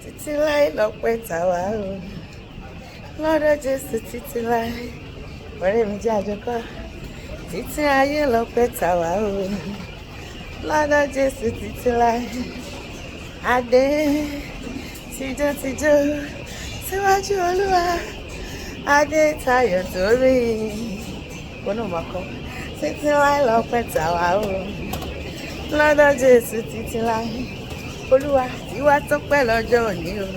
títí láì lọ́pẹ́ tàwa o lọ́dọ̀ Jésù títí láì ọ̀rẹ́ mi jẹ́ àjọkọ́ títí ayé lọ́pẹ́ tàwa o lọ́dọ̀ Jésù títí láì adé tijó síwájú Olúwa adé tayọ̀ torí kónú mọ́kọ́ títí láì lọ́pẹ́ tàwa o lọ́dọ̀ Jésù títí láì Olúwa tiwa tọ́pẹ́ lọ́jọ́ òní o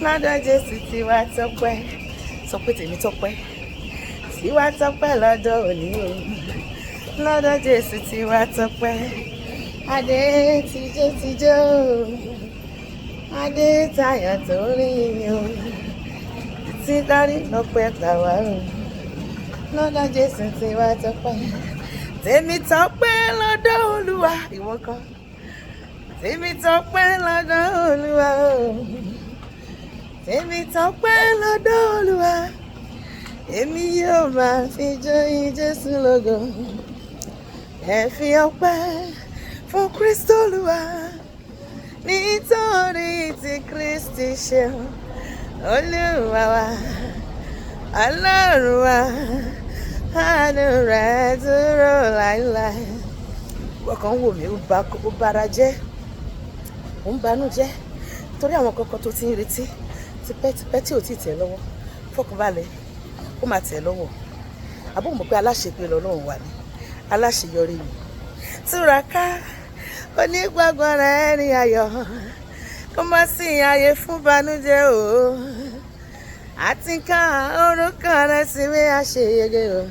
lọ́dọ̀ Jésù tiwa tọ́pẹ́ sọ pé tèmi tọ́pẹ́ tiwa tọ́pẹ́ lọ́jọ́ òní o lọ́dọ̀ Jésù tiwa tọ́pẹ́ adé tijó adé tayọ̀ torí o títí dárí lọ́pẹ́ tàwa o lọ́dọ̀ Jésù tiwa tọ́pẹ́ tèmi tọ́pẹ́ lọ́dọ̀ Olúwa ìwọ kọ́. Tèmi tọ́pẹ́ lọ́dọ̀ Olúwa o tèmi tọ́pẹ́ lọ́dọ̀ Olúwa èmi yóò máa fi jóyin Jésù lógo ẹ fi ọpẹ́ fún Kristi Olúwa nítorí tí Kristi ṣe Olúwa wa Ọlọ́run wa àánú rẹ̀ dúró láéláé wọ́n kàn ń wò mí ó bara jẹ́ ó ń banújẹ́ torí àwọn kankan tó ti ń retí tipẹ́tipẹ́ tí ò tí ì tẹ̀ lọ́wọ́ fọkànbalẹ̀ ó máa tẹ̀ lọ́wọ́ àbúrò mọ̀ pé aláṣepé lọ́lọ́run wà ní aláṣeyọrí ni túraká onígbàgbọ́ rẹ̀ ní ayọ̀ kó má sí ààyè fún banújẹ́ o àti ká orúkọ rẹ̀ síwé àṣeyege o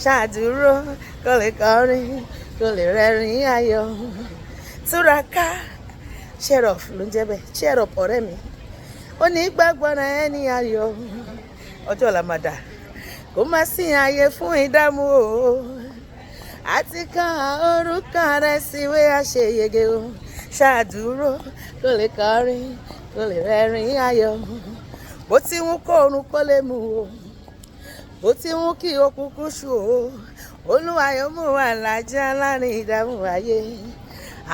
ṣàdúró kó lè kọrin kó lè rẹ́rìn ayọ̀ túraká cheer up ló ń jẹ́ bẹ́ẹ̀ cheer up ọ̀rẹ́ mi ó ní gbàgbọ́ ra ẹni ayọ̀ ọjọ́ ọ̀la máa dà kó má sí ààyè fún ìdààmú o àti ká orúkọ rẹ̀ síwé àṣeyege o ṣàdúró kó lè kọrin kó lè rẹ́rìn ayọ̀ bó ti wù kó oorun kó lè mú o bó ti wù kí òkùnkùn ṣú o Olúwa yóò mú wa làjà láàrin ìdààmú ayé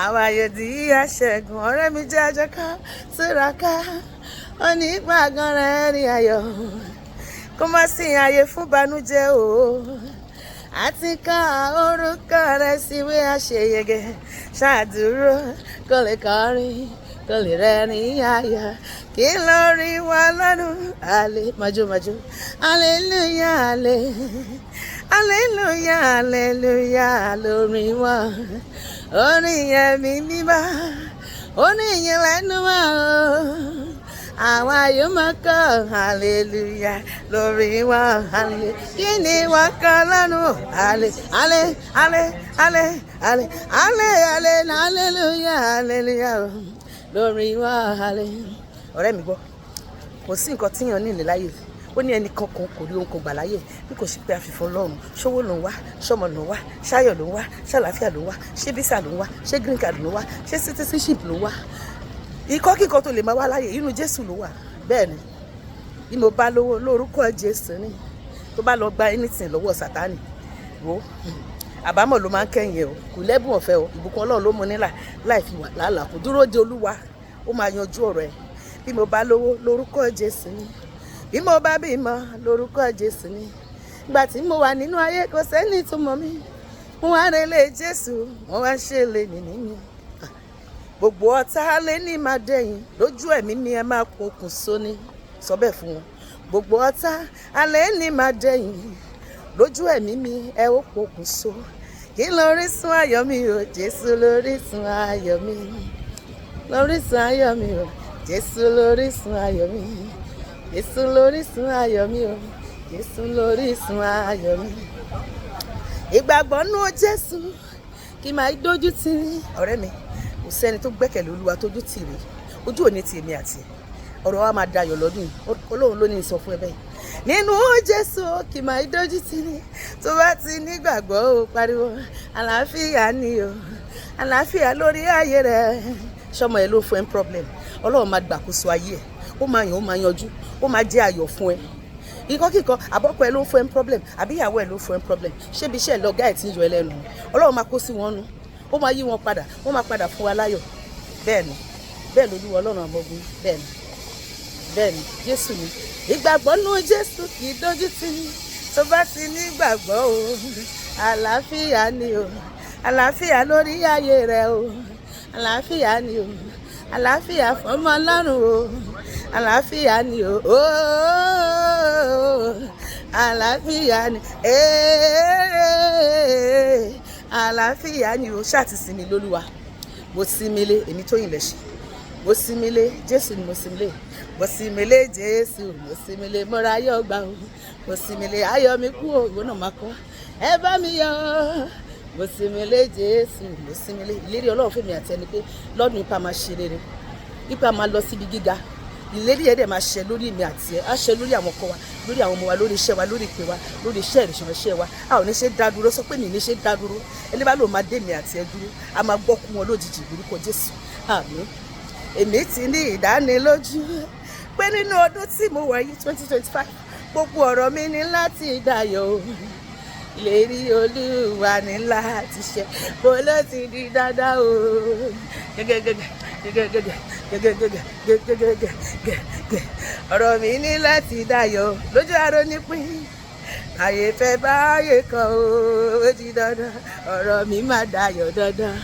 àwa yòdì aṣẹ́gun ọ̀rẹ́ mi jẹ́ àjọká túraká onígbàgbọ́n rẹ̀ ní ayọ̀ kó má sí ààyè fún banújẹ́ o àti ká orúkọ rẹ̀ síwé àṣeyege ṣàdúró kó lè kọrin kó lè rẹ́rìn ayọ̀ kí lórí wa lọ́dún àlè májò hallelujah àlè hallelujah hallelujah lórí wa orin ẹ̀mí mímọ́ orin yẹn lẹ́nu wa o àwọn ayọ̀ máa kọ́ hallelujah lórí wa hallelujah kí ni wọ́n kọ́ lọ́nu hallelujah hallelujah lórí wa hallelujah. ọ̀rẹ́ mi gbọ́ kò sí nǹkan tíyàn ní ìláyè ó ní ẹnì kankan kò rí ohun kan gbà láyè bí kò sí pé àfìfún Ọlọ́run ṣówó ló ń wá ṣọmọ ló ń wá ṣáyọ̀ ló ń wá ṣàlàáfíà ló ń wá ṣé bísà ló ń wá ṣé green card ló ń wá ṣé citizenship ló ń wá ikọ́ kíkọ́ tó lè máa wá láyè inú Jésù ló wà bẹ́ẹ̀ ni bí mo bá lówó lórúkọ Jésù ni tó bá lọ gba anything lọ́wọ́ Sátánì wo àbámọ̀ ló máa ń kẹ́yìn o kò lẹ́bùn ọ̀fẹ́ o ìbùkún Ọlọ́run ló mú nílà láì fi wà lálàá kò dúró de Olúwa ó máa yanjú ọ̀rọ̀ ẹ̀ bí mo bá lówó lórúkọ Jésù ni bí mo bá bímọ lórúkọ Jésù ni ìgbà tí mo wà nínú ayé kò sẹ́ni tó mọ̀ mí mo wá relé Jésù mo wá ṣe lè nìní mi gbogbo ọ̀tá lé ní máa dẹ̀yìn lójú ẹ̀mí mi ẹ máa pokùn so ni sọ bẹ́ẹ̀ fún wọn gbogbo ọ̀tá alẹ́ ní máa dẹ̀yìn lójú ẹ̀mí mi ẹ ó pokùn so kí lórísun ayọ̀ mi o Jésù lórísun ayọ̀ mi lórísun ayọ̀ mi o Jésù lórísun ayọ̀ mi Jésù lórísun ayọ̀ mi o Jésù lórísun ayọ̀ mi ìgbàgbọ́ nú Jésù kí máa dójú tì ọ̀rẹ́ mi kò sẹ́ni tó gbẹ́kẹ̀lé Olúwa tójú tì rí ojú òní ti èmi àti ọ̀rọ̀ wa máa dayọ̀ lọ́dún Ọlọ́run ló ní sọ fún ẹ bẹ́ẹ̀ nínú Jésù kí máa dójú tì ní tó bá ti nígbàgbọ́ o pariwo àlàáfíà ni o àlàáfíà lórí ayé rẹ ṣọmọ ẹ ló fún ẹ problem Ọlọ́run máa gbàkóso ayé ẹ ó máa yàn ó máa yanjú ó máa jẹ́ ayọ̀ fún ẹ ikọ́ kíkọ́ àbọ́kọ ẹ ló fún ẹ problem àbí ìyàwó ẹ ló fún ẹ problem ṣébi iṣẹ́ lọ́gá ẹ̀ tí ń yọ ẹ lẹ́nu Ọlọ́run máa kó sí wọn nú ó máa yí wọn padà wọ́n máa padà fún wa láyọ̀ bẹ́ẹ̀ ni bẹ́ẹ̀ lolúwa ọlọ́run àwọn ogun bẹ́ẹ̀ ni Jésù ni. Ìgbàgbọ́ nú Jésù kì í dójú tì tó bá ti ní ìgbàgbọ́ o, àlàáfíà ni o, àlàáfíà lórí ayé rẹ o, àlàáfíà ni o, àlàáfíà fọmọ ọlọ́run o, àlàáfíà ni o, àlàáfíà ni, àlàáfíà ni o. Ṣáà ti sinmi lólúwa. Mo sinmi lé èmi Tóyìn Lẹ́ṣin, mo sinmi lé Jésù ni mo sinmi lé, mo sinmi lé Jésù, mo sinmi lé mọ́ra ayọ̀ gbà o, mo sinmi lé ayọ̀ mi kú o. Ìwọ náà máa kọ́ ẹ bá mi yọ̀. Mo sinmi lé Jésù, mo sinmi lé. Ìlérí Ọlọ́run fún mi àti ẹni pé lọ́dún ipa máa ṣe rere, ipa máa lọ síbi gíga. Ìlérí ẹ̀dẹ̀ máa ṣẹ lórí mi àti ẹ̀, á ṣẹ lórí àwọn ọkọ wa, lórí àwọn ọmọ wa, lórí iṣẹ́ wa, lórí ìpè wa, lórí iṣẹ́ ìrìnsẹ̀ wa. A ò ní ṣe dá dúró, sọ pé mi ní ṣe dá dúró. Ẹni bá lò máa dé mi àti ẹ dúró, a máa gbọ́ kú wọn lójijì lórúkọ Jésù. Àmín. Èmi ti ní ìdánilójú pé nínú ọdún tí mo wà yìí 2025 gbogbo ọ̀rọ̀ mi ní láti dayọ̀. Ìlérí Olúwa ní láti ṣẹ, bó ló ti di dáadáa o. Ọ̀rọ̀ mi ní láti dayọ̀ lójú aró nípín. Àyè fẹ́ báyé kan o, ó di dandan. Ọ̀rọ̀ mi máa dayọ̀ dandan.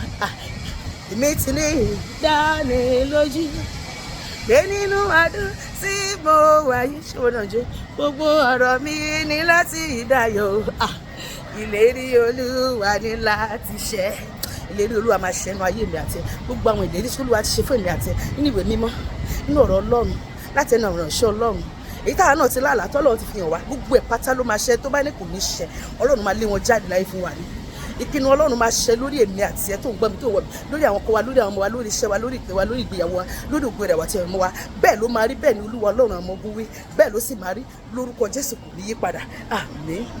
Èmi ti ní ìdánilójú pé nínú ọdún tí mo wà yìí ṣòwò náà jẹ́ gbogbo ọ̀rọ̀ mi ní láti dayọ̀. Ìlérí Olúwa ní láti ṣẹ. Ìlérí Olúwa máa ṣẹnu ayé mi àti ẹ. Gbogbo àwọn ìlérí tí Olúwa ti ṣe fún èmi àti ẹ nínú ìwé mímọ́, nínú ọ̀rọ̀ Ọlọ́run, láti ẹnu àwọn ìránṣẹ́ Ọlọ́run, èyí táwa náà ti lálàá tọ́lọ́run ti fi hàn wá, gbogbo ẹ̀ pátá ló máa ṣẹ. Tó bá ní kò ní ṣẹ, Ọlọ́run máa lé wọn jáde láyé fún wa ní. Ìpinnu Ọlọ́run máa ṣẹ lórí èmi àti ẹ tó ń gbọ́ mi tó wọ̀ mí, lórí àwọn ọkọ wa, lórí àwọn ọmọ wa, lórí iṣẹ́ wa, lórí ìpè wa, lórí ìgbéyàwó wa, lórí ògo rẹ̀ wá tí ẹ̀rọ wa. Bẹ́ẹ̀ ló máa rí, bẹ́ẹ̀ ni Olúwa Ọlọ́run àwọn ọmọ ogun wí, bẹ́ẹ̀ ló sì máa rí lórúkọ Jésù. Kò ní yí padà. Àmín.